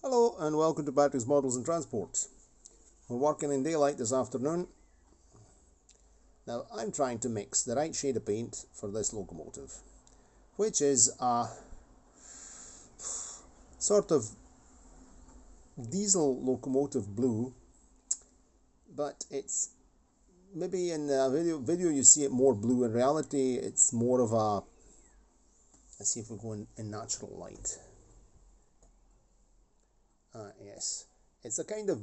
Hello and welcome to Batteries, Models and Transport. We're working in daylight this afternoon. Now I'm trying to mix the right shade of paint for this locomotive, which is a sort of diesel locomotive blue, but it's maybe in the video you see it more blue. In reality it's more of a, let's see if we go in natural light. Yes, it's a kind of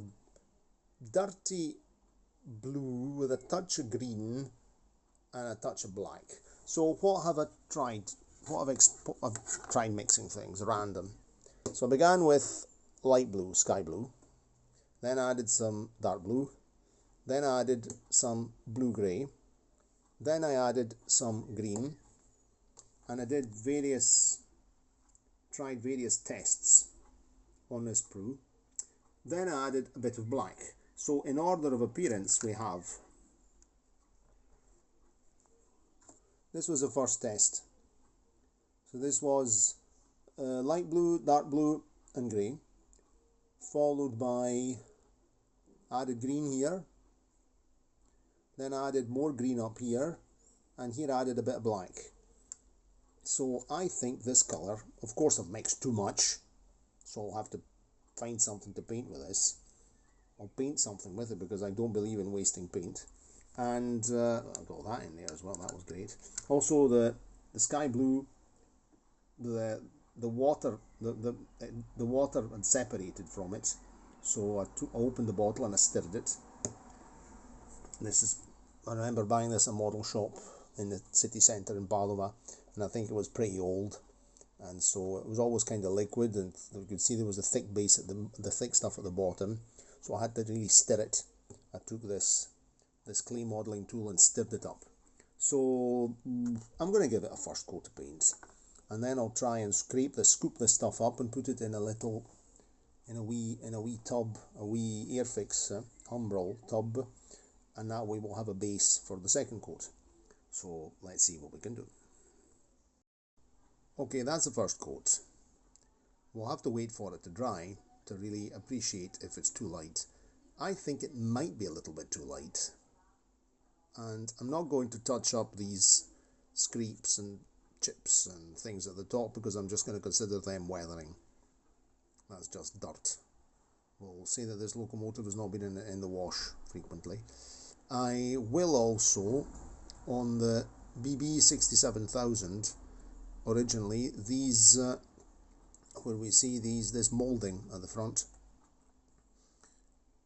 dirty blue with a touch of green and a touch of black. So what have I tried? I've tried mixing things random. So I began with light blue, sky blue, then I added some dark blue, then I added some blue grey, then I added some green, and I tried various tests on this sprue. Then I added a bit of black. So in order of appearance we have, this was the first test. So this was light blue, dark blue and grey, followed by added green here, then I added more green up here, and here I added a bit of black. So I think this colour, of course I've mixed too much, so I'll have to find something to paint with this. I'll paint something with it because I don't believe in wasting paint. And I've got that in there as well, that was great. Also the sky blue, the water had separated from it, so I opened the bottle and I stirred it. I remember buying this at a model shop in the city centre in Padova, and I think it was pretty old, and so it was always kind of liquid, and you could see there was a thick base at the thick stuff at the bottom, so I had to really stir it. I took this clay modelling tool and stirred it up. So I'm going to give it a first coat of paint, and then I'll try and scoop this stuff up and put it in a wee tub, a wee Airfix Humbrol tub, and that way we'll have a base for the second coat. So let's see what we can do. Okay, that's the first coat. We'll have to wait for it to dry to really appreciate if it's too light. I think it might be a little bit too light, and I'm not going to touch up these scrapes and chips and things at the top because I'm just going to consider them weathering. That's just dirt. We'll say that this locomotive has not been in the wash frequently. I will also, on the BB67000, originally, these where we see this moulding at the front,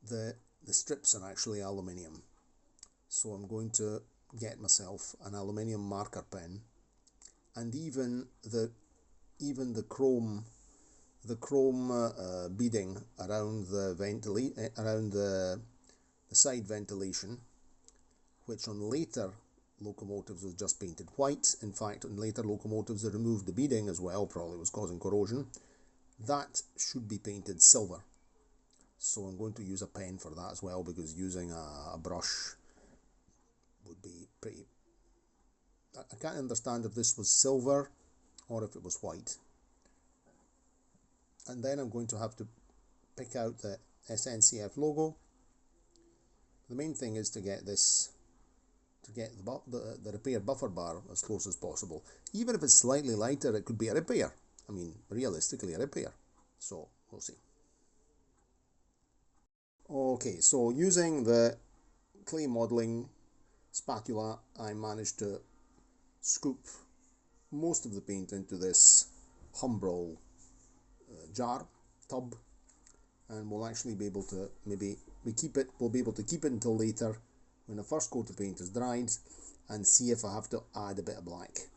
the strips are actually aluminium, so I'm going to get myself an aluminium marker pen, and even the chrome beading around the side ventilation, which on later locomotives was just painted white. In fact, in later locomotives they removed the beading as well, probably was causing corrosion. That should be painted silver. So I'm going to use a pen for that as well, because using a brush would be pretty... I can't understand if this was silver or if it was white. And then I'm going to have to pick out the SNCF logo. The main thing is to get the repair buffer bar as close as possible. Even if it's slightly lighter, it could be a repair. I mean, realistically a repair. So, we'll see. Okay, so using the clay modelling spatula, I managed to scoop most of the paint into this Humbrol tub, and we'll actually be able to we'll be able to keep it until later when the first coat of paint is dried, and see if I have to add a bit of black.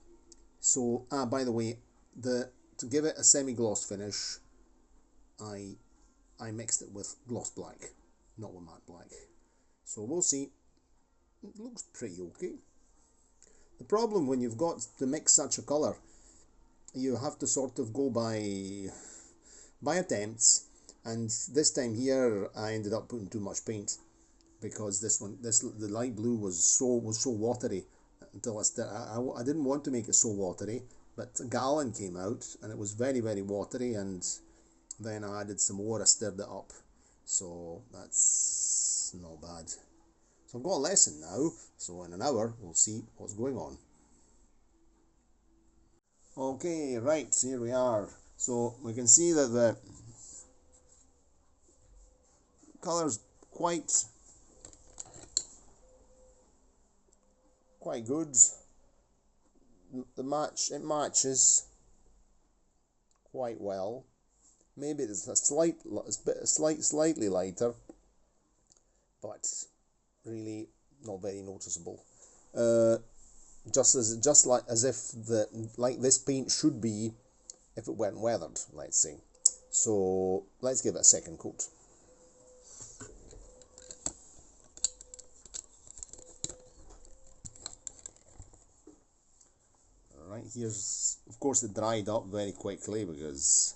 So, by the way, to give it a semi-gloss finish, I mixed it with gloss black, not with matte black. So we'll see. It looks pretty okay. The problem when you've got to mix such a colour, you have to sort of go by attempts, and this time here I ended up putting too much paint, because the light blue was so watery until I didn't want to make it so watery, but a gallon came out and it was very, very watery, and Then I added some more, I stirred it up, so that's not bad. So I've got a lesson now, so in an hour we'll see what's going on. Okay, right, here we are. So we can see that the colour's quite good. It matches quite well. Maybe it's slightly lighter, but really not very noticeable. Just as if like this paint should be if it weren't weathered, let's say. So let's give it a second coat. Alright, here's, of course, it dried up very quickly because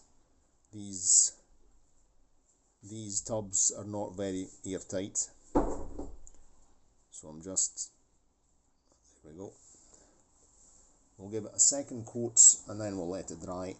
these tubs are not very airtight. So I'm just, there we go. We'll give it a second coat and then we'll let it dry.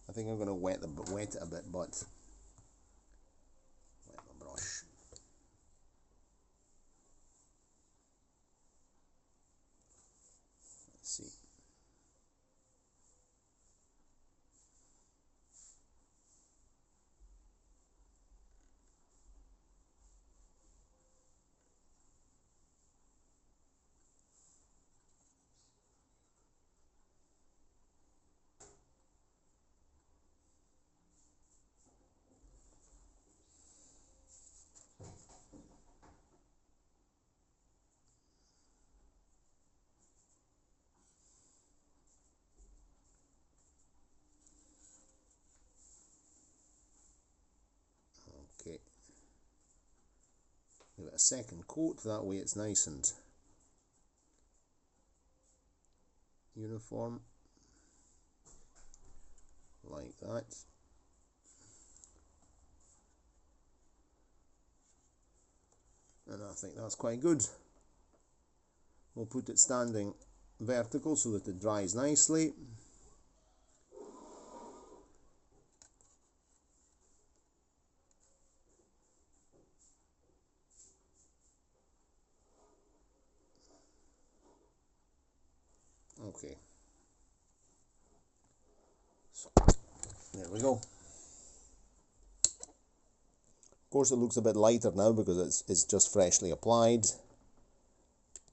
I think I'm going to wet it a bit, but wet my brush. Let's see. Okay. Give it a second coat, that way it's nice and uniform, like that. And I think that's quite good. We'll put it standing vertical so that it dries nicely. Okay. So, there we go. Of course it looks a bit lighter now because it's just freshly applied,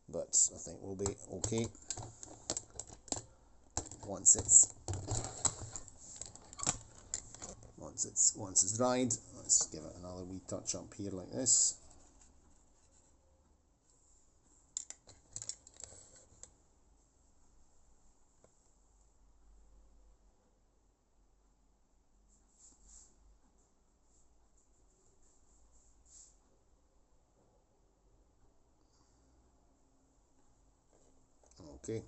but I think we'll be okay once it's dried. Let's give it another wee touch up here like this. Okay.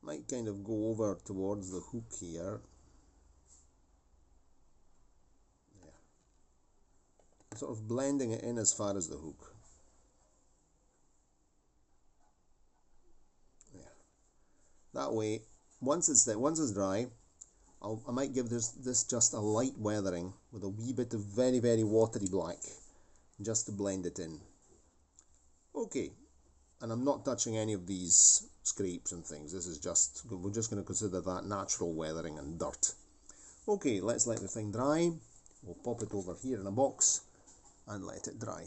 Might kind of go over towards the hook here. Yeah. Sort of blending it in as far as the hook. Yeah. That way, once it's dry, I might give this just a light weathering with a wee bit of very, very watery black, just to blend it in. Okay. And I'm not touching any of these scrapes and things. This is just, we're just going to consider that natural weathering and dirt. Okay, let's let the thing dry. We'll pop it over here in a box and let it dry.